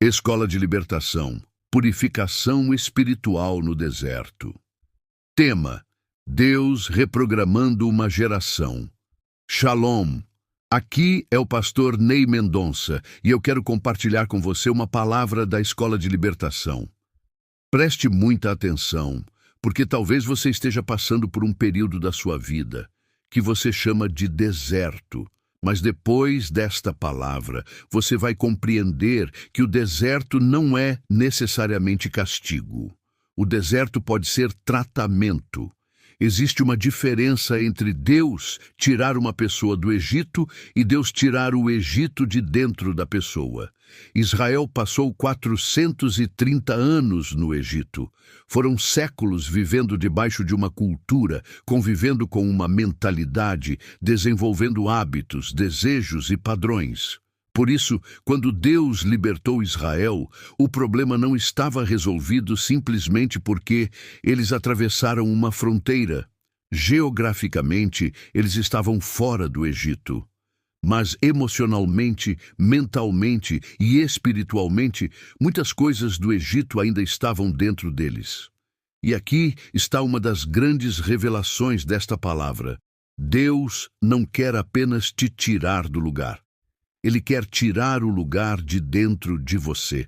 Escola de Libertação, Purificação Espiritual no Deserto. Tema: Deus reprogramando uma geração. Shalom! Aqui é o pastor Ney Mendonça e eu quero compartilhar com você uma palavra da Escola de Libertação. Preste muita atenção, porque talvez você esteja passando por um período da sua vida que você chama de deserto. Mas depois desta palavra, você vai compreender que o deserto não é necessariamente castigo. O deserto pode ser tratamento. Existe uma diferença entre Deus tirar uma pessoa do Egito e Deus tirar o Egito de dentro da pessoa. Israel passou 430 anos no Egito. Foram séculos vivendo debaixo de uma cultura, convivendo com uma mentalidade, desenvolvendo hábitos, desejos e padrões. Por isso, quando Deus libertou Israel, o problema não estava resolvido simplesmente porque eles atravessaram uma fronteira. Geograficamente, eles estavam fora do Egito. Mas emocionalmente, mentalmente e espiritualmente, muitas coisas do Egito ainda estavam dentro deles. E aqui está uma das grandes revelações desta palavra. Deus não quer apenas te tirar do lugar. Ele quer tirar o lugar de dentro de você.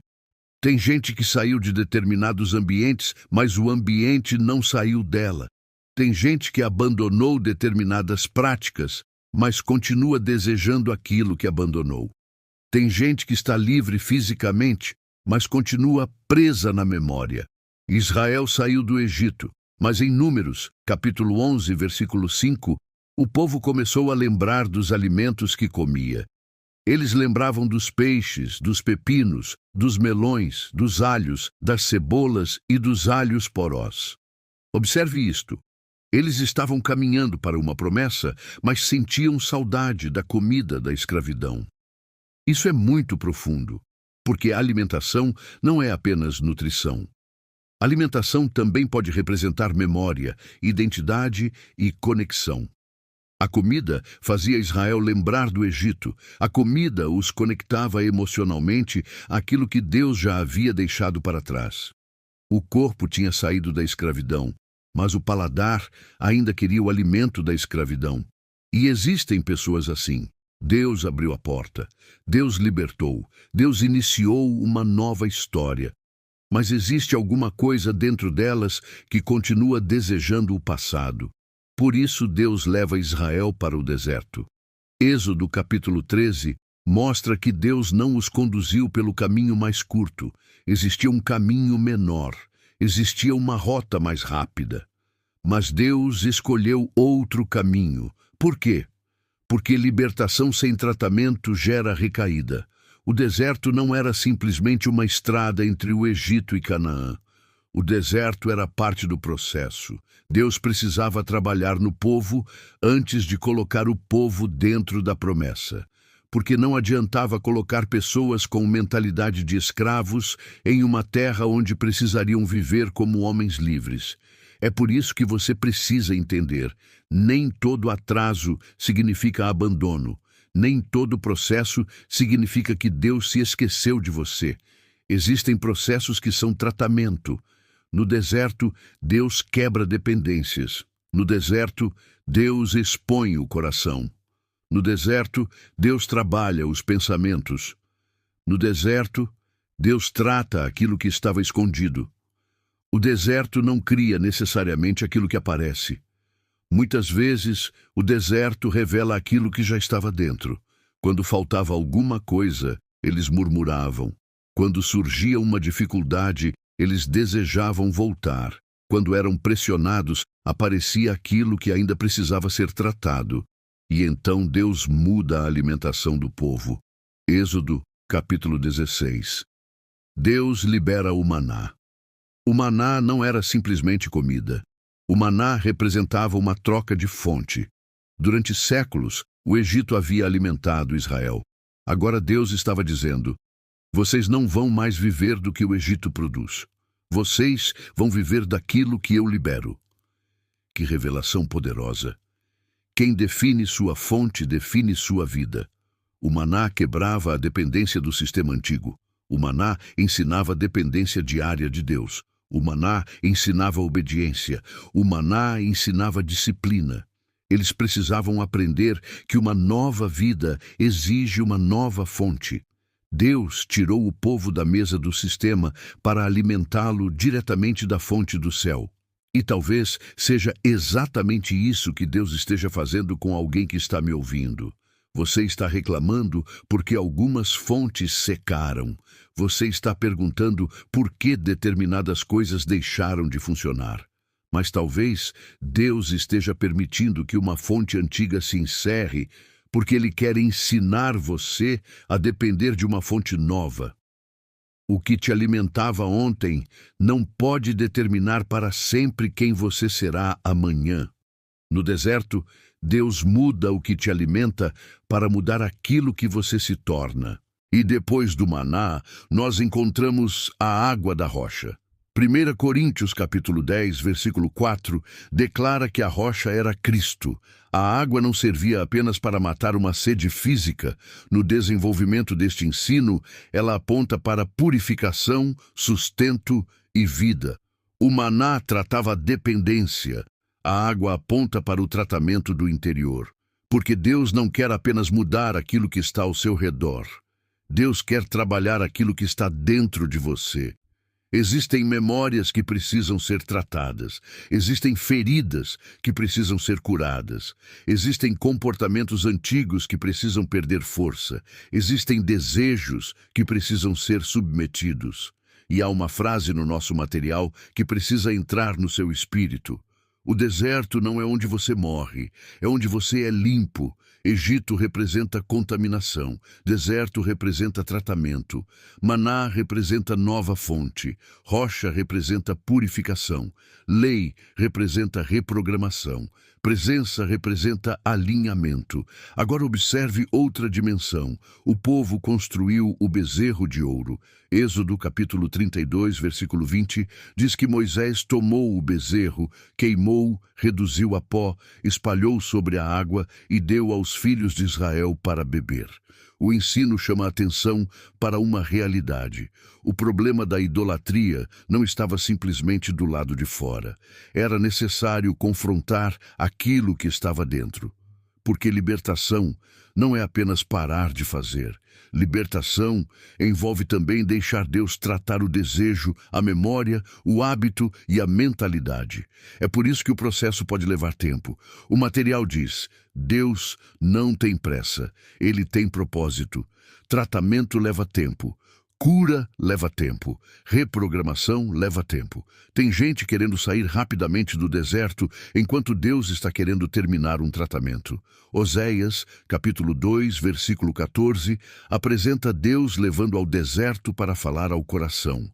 Tem gente que saiu de determinados ambientes, mas o ambiente não saiu dela. Tem gente que abandonou determinadas práticas, mas continua desejando aquilo que abandonou. Tem gente que está livre fisicamente, mas continua presa na memória. Israel saiu do Egito, mas em Números, capítulo 11, versículo 5, o povo começou a lembrar dos alimentos que comia. Eles lembravam dos peixes, dos pepinos, dos melões, dos alhos, das cebolas e dos alhos porós. Observe isto. Eles estavam caminhando para uma promessa, mas sentiam saudade da comida da escravidão. Isso é muito profundo, porque a alimentação não é apenas nutrição. Alimentação também pode representar memória, identidade e conexão. A comida fazia Israel lembrar do Egito. A comida os conectava emocionalmente àquilo que Deus já havia deixado para trás. O corpo tinha saído da escravidão, mas o paladar ainda queria o alimento da escravidão. E existem pessoas assim. Deus abriu a porta, Deus libertou, Deus iniciou uma nova história. Mas existe alguma coisa dentro delas que continua desejando o passado. Por isso Deus leva Israel para o deserto. Êxodo capítulo 13 mostra que Deus não os conduziu pelo caminho mais curto. Existia um caminho menor. Existia uma rota mais rápida. Mas Deus escolheu outro caminho. Por quê? Porque libertação sem tratamento gera recaída. O deserto não era simplesmente uma estrada entre o Egito e Canaã. O deserto era parte do processo. Deus precisava trabalhar no povo antes de colocar o povo dentro da promessa. Porque não adiantava colocar pessoas com mentalidade de escravos em uma terra onde precisariam viver como homens livres. É por isso que você precisa entender: nem todo atraso significa abandono. Nem todo processo significa que Deus se esqueceu de você. Existem processos que são tratamento. No deserto, Deus quebra dependências. No deserto, Deus expõe o coração. No deserto, Deus trabalha os pensamentos. No deserto, Deus trata aquilo que estava escondido. O deserto não cria necessariamente aquilo que aparece. Muitas vezes, o deserto revela aquilo que já estava dentro. Quando faltava alguma coisa, eles murmuravam. Quando surgia uma dificuldade, eles desejavam voltar. Quando eram pressionados, aparecia aquilo que ainda precisava ser tratado. E então Deus muda a alimentação do povo. Êxodo, capítulo 16. Deus libera o maná. O maná não era simplesmente comida. O maná representava uma troca de fonte. Durante séculos, o Egito havia alimentado Israel. Agora Deus estava dizendo: vocês não vão mais viver do que o Egito produz. Vocês vão viver daquilo que eu libero. Que revelação poderosa! Quem define sua fonte define sua vida. O maná quebrava a dependência do sistema antigo. O maná ensinava a dependência diária de Deus. O maná ensinava a obediência. O maná ensinava a disciplina. Eles precisavam aprender que uma nova vida exige uma nova fonte. Deus tirou o povo da mesa do sistema para alimentá-lo diretamente da fonte do céu. E talvez seja exatamente isso que Deus esteja fazendo com alguém que está me ouvindo. Você está reclamando porque algumas fontes secaram. Você está perguntando por que determinadas coisas deixaram de funcionar. Mas talvez Deus esteja permitindo que uma fonte antiga se encerre, porque Ele quer ensinar você a depender de uma fonte nova. O que te alimentava ontem não pode determinar para sempre quem você será amanhã. No deserto, Deus muda o que te alimenta para mudar aquilo que você se torna. E depois do maná, nós encontramos a água da rocha. 1 Coríntios capítulo 10, versículo 4, declara que a rocha era Cristo. A água não servia apenas para matar uma sede física. No desenvolvimento deste ensino, ela aponta para purificação, sustento e vida. O maná tratava a dependência. A água aponta para o tratamento do interior. Porque Deus não quer apenas mudar aquilo que está ao seu redor. Deus quer trabalhar aquilo que está dentro de você. Existem memórias que precisam ser tratadas. Existem feridas que precisam ser curadas. Existem comportamentos antigos que precisam perder força. Existem desejos que precisam ser submetidos. E há uma frase no nosso material que precisa entrar no seu espírito. O deserto não é onde você morre, é onde você é limpo. Egito representa contaminação, deserto representa tratamento, maná representa nova fonte, rocha representa purificação, lei representa reprogramação, presença representa alinhamento. Agora observe outra dimensão. O povo construiu o bezerro de ouro. Êxodo capítulo 32, versículo 20, diz que Moisés tomou o bezerro, queimou, reduziu a pó, espalhou sobre a água e deu aos filhos de Israel para beber. O ensino chama a atenção para uma realidade. O problema da idolatria não estava simplesmente do lado de fora. Era necessário confrontar aquilo que estava dentro. Porque libertação não é apenas parar de fazer. Libertação envolve também deixar Deus tratar o desejo, a memória, o hábito e a mentalidade. É por isso que o processo pode levar tempo. O material diz: Deus não tem pressa, Ele tem propósito. Tratamento leva tempo. Cura leva tempo. Reprogramação leva tempo. Tem gente querendo sair rapidamente do deserto, enquanto Deus está querendo terminar um tratamento. Oséias, capítulo 2, versículo 14, apresenta Deus levando ao deserto para falar ao coração.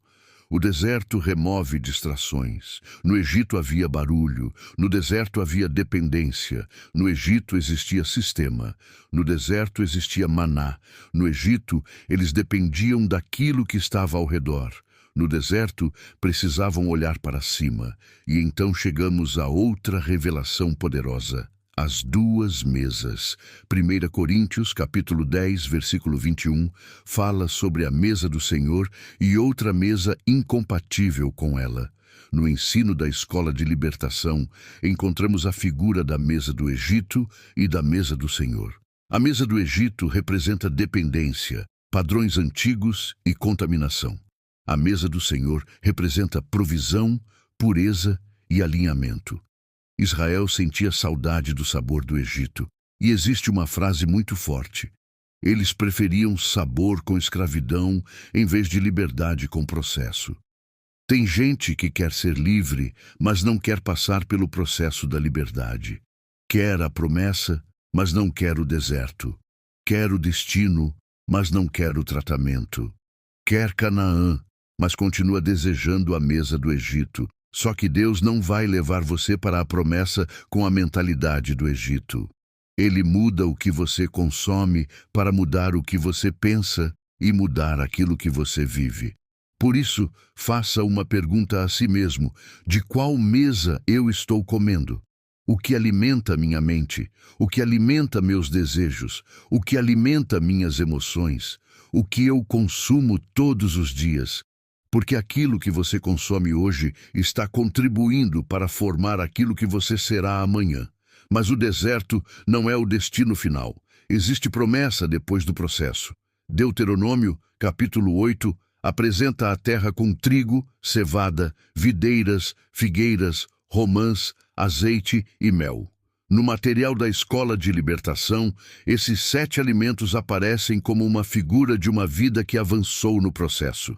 O deserto remove distrações. No Egito havia barulho, no deserto havia dependência. No Egito existia sistema, no deserto existia maná. No Egito, eles dependiam daquilo que estava ao redor. No deserto, precisavam olhar para cima. E então chegamos a outra revelação poderosa. As duas mesas. 1 Coríntios, capítulo 10, versículo 21, fala sobre a mesa do Senhor e outra mesa incompatível com ela. No ensino da escola de libertação, encontramos a figura da mesa do Egito e da mesa do Senhor. A mesa do Egito representa dependência, padrões antigos e contaminação. A mesa do Senhor representa provisão, pureza e alinhamento. Israel sentia saudade do sabor do Egito. E existe uma frase muito forte. Eles preferiam sabor com escravidão em vez de liberdade com processo. Tem gente que quer ser livre, mas não quer passar pelo processo da liberdade. Quer a promessa, mas não quer o deserto. Quer o destino, mas não quer o tratamento. Quer Canaã, mas continua desejando a mesa do Egito. Só que Deus não vai levar você para a promessa com a mentalidade do Egito. Ele muda o que você consome para mudar o que você pensa e mudar aquilo que você vive. Por isso, faça uma pergunta a si mesmo: de qual mesa eu estou comendo? O que alimenta minha mente? O que alimenta meus desejos? O que alimenta minhas emoções? o que eu consumo todos os dias, porque aquilo que você consome hoje está contribuindo para formar aquilo que você será amanhã. Mas o deserto não é o destino final. Existe promessa depois do processo. Deuteronômio, capítulo 8, apresenta a terra com trigo, cevada, videiras, figueiras, romãs, azeite e mel. No material da Escola de Libertação, esses 7 alimentos aparecem como uma figura de uma vida que avançou no processo.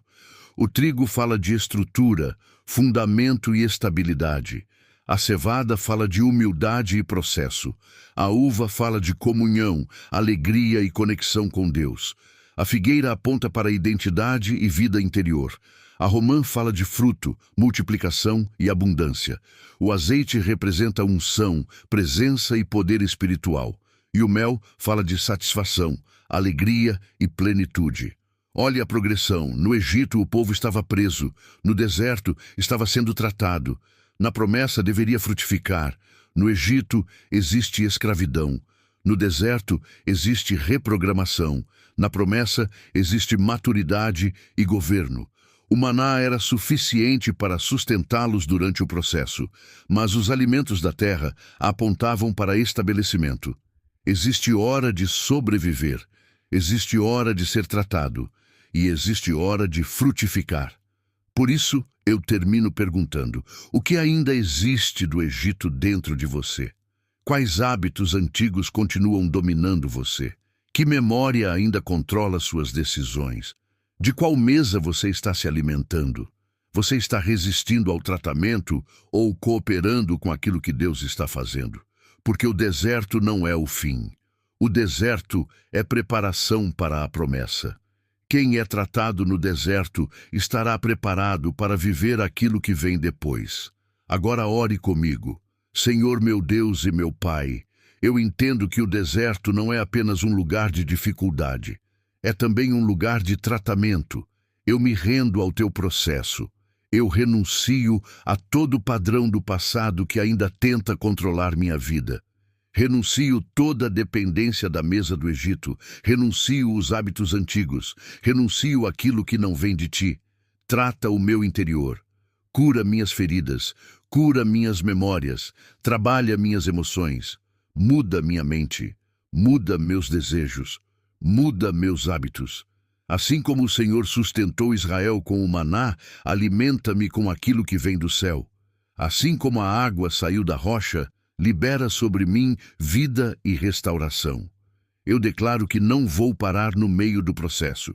O trigo fala de estrutura, fundamento e estabilidade. A cevada fala de humildade e processo. A uva fala de comunhão, alegria e conexão com Deus. A figueira aponta para a identidade e vida interior. A romã fala de fruto, multiplicação e abundância. O azeite representa unção, presença e poder espiritual. E o mel fala de satisfação, alegria e plenitude. Olhe a progressão. No Egito, o povo estava preso. No deserto, estava sendo tratado. Na promessa, deveria frutificar. No Egito, existe escravidão. No deserto, existe reprogramação. Na promessa, existe maturidade e governo. O maná era suficiente para sustentá-los durante o processo, mas os alimentos da terra apontavam para estabelecimento. Existe hora de sobreviver, existe hora de ser tratado, e existe hora de frutificar. Por isso, eu termino perguntando: o que ainda existe do Egito dentro de você? Quais hábitos antigos continuam dominando você? Que memória ainda controla suas decisões? De qual mesa você está se alimentando? Você está resistindo ao tratamento ou cooperando com aquilo que Deus está fazendo? Porque o deserto não é o fim. O deserto é preparação para a promessa. Quem é tratado no deserto estará preparado para viver aquilo que vem depois. Agora ore comigo. Senhor meu Deus e meu Pai, eu entendo que o deserto não é apenas um lugar de dificuldade. É também um lugar de tratamento. Eu me rendo ao teu processo. Eu renuncio a todo padrão do passado que ainda tenta controlar minha vida. Renuncio toda a dependência da mesa do Egito. Renuncio os hábitos antigos. Renuncio aquilo que não vem de ti. Trata o meu interior. Cura minhas feridas. Cura minhas memórias. Trabalha minhas emoções. Muda minha mente. Muda meus desejos. Muda meus hábitos. Assim como o Senhor sustentou Israel com o maná, alimenta-me com aquilo que vem do céu. Assim como a água saiu da rocha, libera sobre mim vida e restauração. Eu declaro que não vou parar no meio do processo.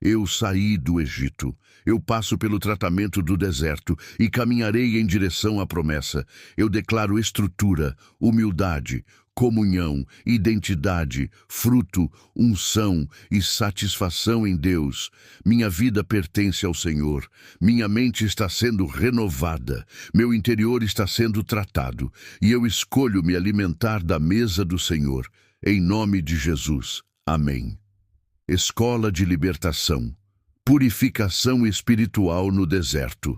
Eu saí do Egito. Eu passo pelo tratamento do deserto e caminharei em direção à promessa. Eu declaro estrutura, humildade, comunhão, identidade, fruto, unção e satisfação em Deus. Minha vida pertence ao Senhor. Minha mente está sendo renovada. Meu interior está sendo tratado. E eu escolho me alimentar da mesa do Senhor. Em nome de Jesus. Amém. Escola de Libertação. Purificação espiritual no deserto.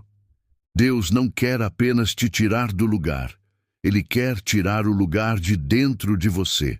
Deus não quer apenas te tirar do lugar. Ele quer tirar o lugar de dentro de você.